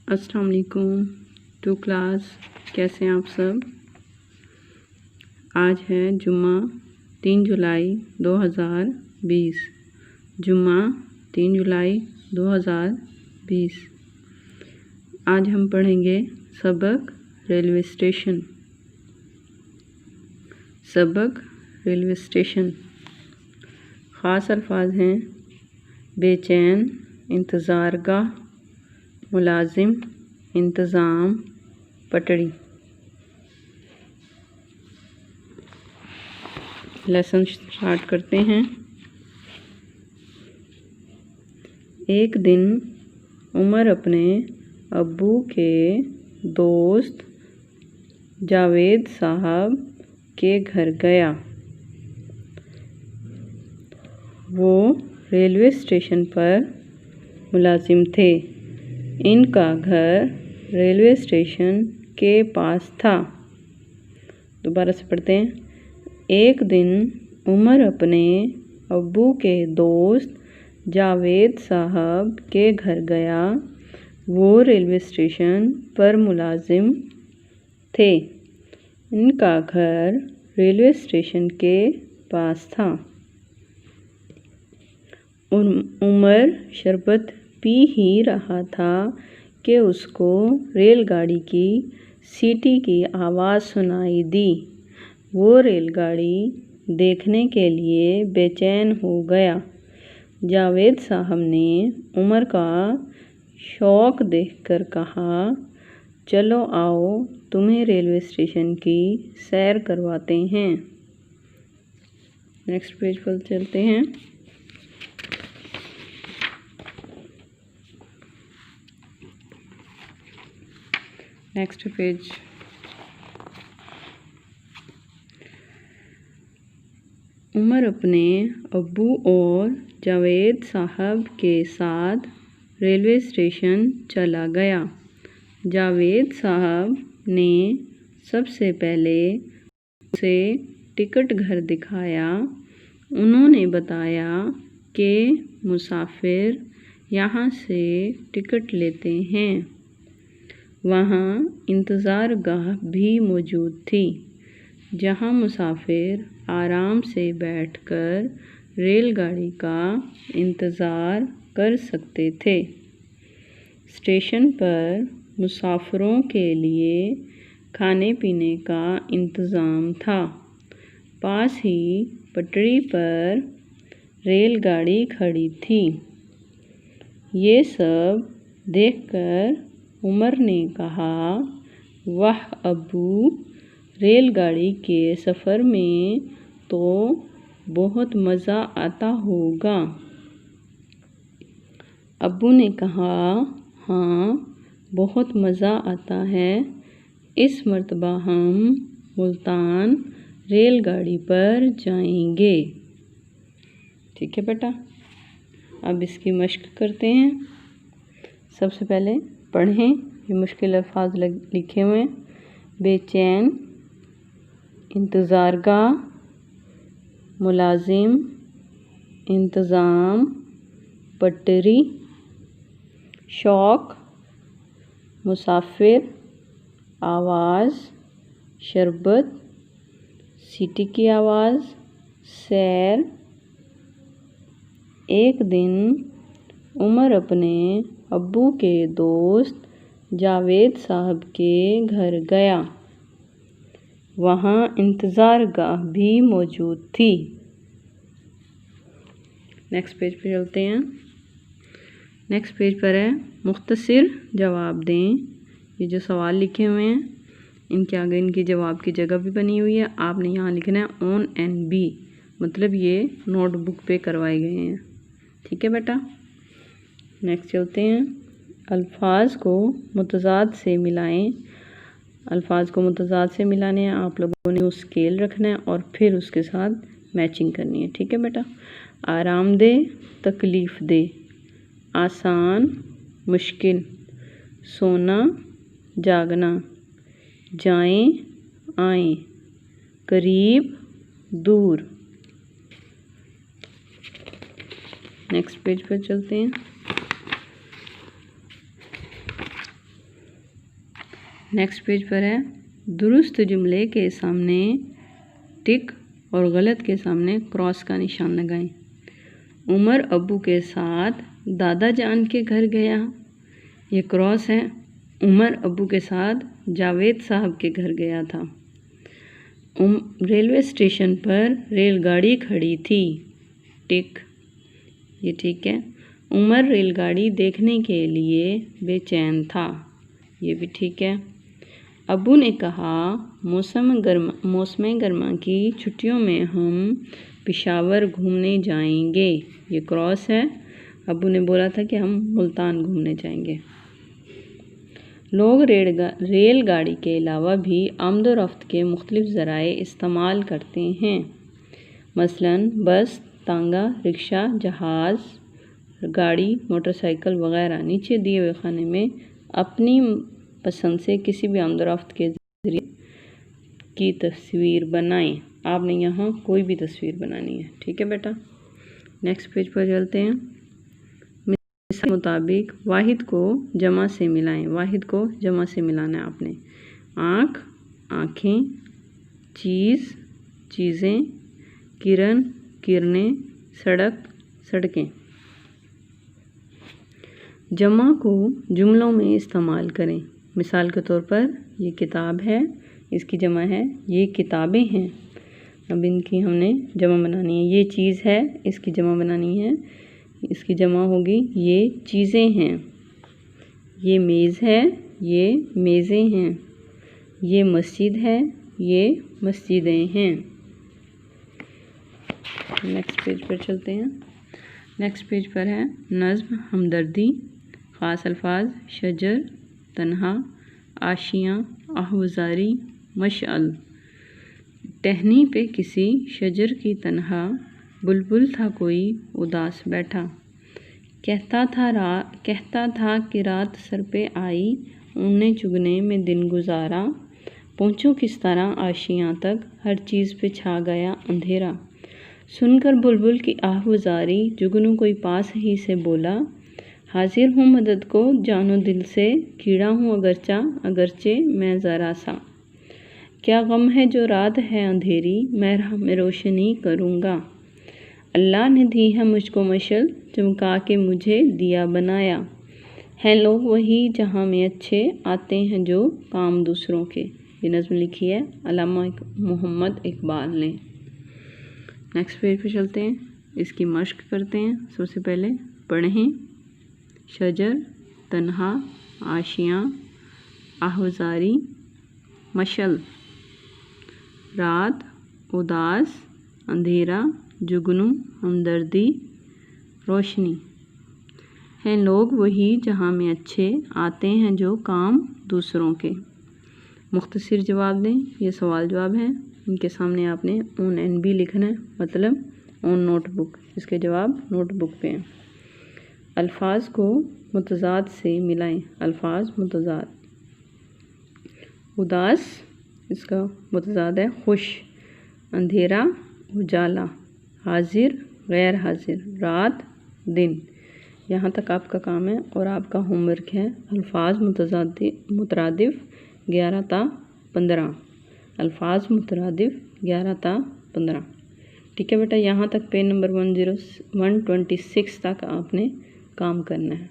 अस्सलाम वालेकुम to class. कैसे हैं आप सब। आज है जुम्मा 3 जुलाई 2020। जुम्मा 3 जुलाई 2020। आज हम पढ़ेंगे सबक रेलवे स्टेशन। सबक रेलवे स्टेशन। ख़ास अल्फाज हैं बेचैन, इंतज़ारगाह, मुलाजिम, इंतज़ाम, पटड़ी। लेसन स्टार्ट करते हैं। एक दिन उमर अपने अब्बू के दोस्त जावेद साहब के घर गया। वो रेलवे स्टेशन पर मुलाजिम थे। इनका घर रेलवे स्टेशन के पास था। दोबारा से पढ़ते हैं। एक दिन उमर अपने अब्बू के दोस्त जावेद साहब के घर गया। वो रेलवे स्टेशन पर मुलाजिम थे। इनका घर रेलवे स्टेशन के पास था। उमर शरबत पी ही रहा था कि उसको रेलगाड़ी की सीटी की आवाज़ सुनाई दी। वो रेलगाड़ी देखने के लिए बेचैन हो गया। जावेद साहब ने उमर का शौक़ देखकर कहा, चलो आओ तुम्हें रेलवे स्टेशन की सैर करवाते हैं। नेक्स्ट पेज पर चलते हैं। Next page. उमर अपने अब्बू और जावेद साहब के साथ रेलवे स्टेशन चला गया। जावेद साहब ने सबसे पहले उसे टिकट घर दिखाया। उन्होंने बताया कि मुसाफिर यहाँ से टिकट लेते हैं। वहाँ इंतज़ारगाह भी मौजूद थी, जहाँ मुसाफिर आराम से बैठकर रेलगाड़ी का इंतज़ार कर सकते थे। स्टेशन पर मुसाफिरों के लिए खाने पीने का इंतज़ाम था। पास ही पटरी पर रेलगाड़ी खड़ी थी। ये सब देखकर उमर ने कहा, वाह अब्बू, रेलगाड़ी के सफ़र में तो बहुत मज़ा आता होगा। अब्बू ने कहा, हाँ बहुत मज़ा आता है। इस मर्तबा हम मुल्तान रेलगाड़ी पर जाएंगे। ठीक है बेटा। अब इसकी मश्क करते हैं। सबसे पहले पढ़ें। ये मुश्किल अल्फाज लिखे हुए हैं। बेचैन, इंतज़ारगाह, मुलाजिम, इंतज़ाम, पटरी, शौक़, मुसाफिर, आवाज़, शरबत, सीटी की आवाज़, सैर। एक दिन उमर अपने अब्बू के दोस्त जावेद साहब के घर गया। वहाँ इंतज़ारगाह भी मौजूद थी। नेक्स्ट पेज पे चलते हैं। नेक्स्ट पेज पर है मुख्तसर जवाब दें। ये जो सवाल लिखे हुए हैं इनके आगे इनकी जवाब की जगह भी बनी हुई है। आपने यहाँ लिखना है ऑन एंड बी, मतलब ये नोटबुक पे करवाए गए हैं। ठीक है बेटा। नेक्स्ट चलते हैं। अल्फाज को मुतज़ाद से मिलाएं। अल्फाज को मुतज़ाद से मिलाने हैं। आप लोगों ने उस स्केल रखना है और फिर उसके साथ मैचिंग करनी है। ठीक है बेटा। आरामदेह, तकलीफ़ दे, आसान, मुश्किल, सोना, जागना, जाएं, आएं, करीब, दूर। नेक्स्ट पेज पर चलते हैं। नेक्स्ट पेज पर है दुरुस्त जुमले के सामने टिक और गलत के सामने क्रॉस का निशान लगाएं। उमर अब्बू के साथ दादा जान के घर गया, ये क्रॉस है। उमर अब्बू के साथ जावेद साहब के घर गया था। रेलवे स्टेशन पर रेलगाड़ी खड़ी थी, टिक, ये ठीक है। उमर रेलगाड़ी देखने के लिए बेचैन था, ये भी ठीक है। अब्बू ने कहा मौसम गर्मा की छुट्टियों में हम पेशावर घूमने जाएंगे, ये क्रॉस है। अब्बू ने बोला था कि हम मुल्तान घूमने जाएंगे। लोग रेलगाड़ी के अलावा भी आमदोरफ्त के मुख्तलिफ ज़राए इस्तेमाल करते हैं, मसलन बस, तांगा, रिक्शा, जहाज़, गाड़ी, मोटरसाइकिल वगैरह। नीचे दिए हुए खाने में अपनी पसंद से किसी भी आमदोरफ्त के ज़रिए की तस्वीर बनाएं। आपने यहाँ कोई भी तस्वीर बनानी है, ठीक है बेटा। नेक्स्ट पेज पर चलते हैं। मिसाल के मुताबिक वाहिद को जमा से मिलाएं। वाहिद को जमा से मिलाना है आपने। आँख, आँखें, चीज़, चीज़ें, किरण, किरणें, सड़क, सड़कें। जमा को जुमलों में इस्तेमाल करें। मिसाल के तौर पर ये किताब है, इसकी जमा है ये किताबें हैं। अब इनकी हमने जमा बनानी है। ये चीज़ है, इसकी जमा बनानी है, इसकी जमा होगी ये चीज़ें हैं। ये मेज़ है, ये मेज़ें हैं। ये मस्जिद है, ये मस्जिदें हैं। नेक्स्ट पेज पर चलते हैं। नेक्स्ट पेज पर है नज़्म, हमदर्दी, ख़ास अल्फाज, शजर, तन्हा, आशियाँ, आहवजारी, मशअल। टहनी पे किसी शजर की तन्हा बुलबुल था कोई उदास बैठा। कहता था कि रात सर पे आई, उड़ने चुगने में दिन गुजारा। पहुँचूं किस तरह आशियाँ तक, हर चीज़ पे छा गया अंधेरा। सुनकर बुलबुल की आहवजारी, जुगनू कोई पास ही से बोला। हाजिर हूँ मदद को जानो दिल से, कीड़ा हूँ अगरचे मैं ज़रा सा। क्या गम है जो रात है अंधेरी, मैं राह में रोशनी करूँगा। अल्लाह ने दी है मुझको मशल, चमका के मुझे दिया बनाया। हैं लोग वही जहाँ में अच्छे, आते हैं जो काम दूसरों के। ये नज़्म लिखी है अल्लामा मोहम्मद इकबाल ने। नेक्स्ट पेज पे चलते हैं, इसकी मश्क करते हैं। सबसे पहले पढ़ें। शजर, तन्हा, आशियाँ, आहवजारी, मशल। रात, उदास, अंधेरा, जुगनू, हमदर्दी, रोशनी। हैं लोग वही जहाँ में अच्छे, आते हैं जो काम दूसरों के। मुख्तसर जवाब दें, ये सवाल जवाब हैं। इनके सामने आपने ऑन NB लिखना है, मतलब ऑन नोटबुक। इसके जवाब नोटबुक पे हैं। अल्फाज को मुतज़ाद से मिलाएं। अल्फाज मुतज़ाद। उदास, इसका मुतज़ाद है खुश। अंधेरा, उजाला। हाजिर, गैर हाजिर। रात, दिन। यहाँ तक आपका काम है और आपका होमवर्क है। अल्फाज मुतरादिफ 11 ता 15। अल्फाज मुतरादिफ 11 ता 15। ठीक है बेटा, यहाँ तक पेज नंबर 126 तक आपने काम करना है।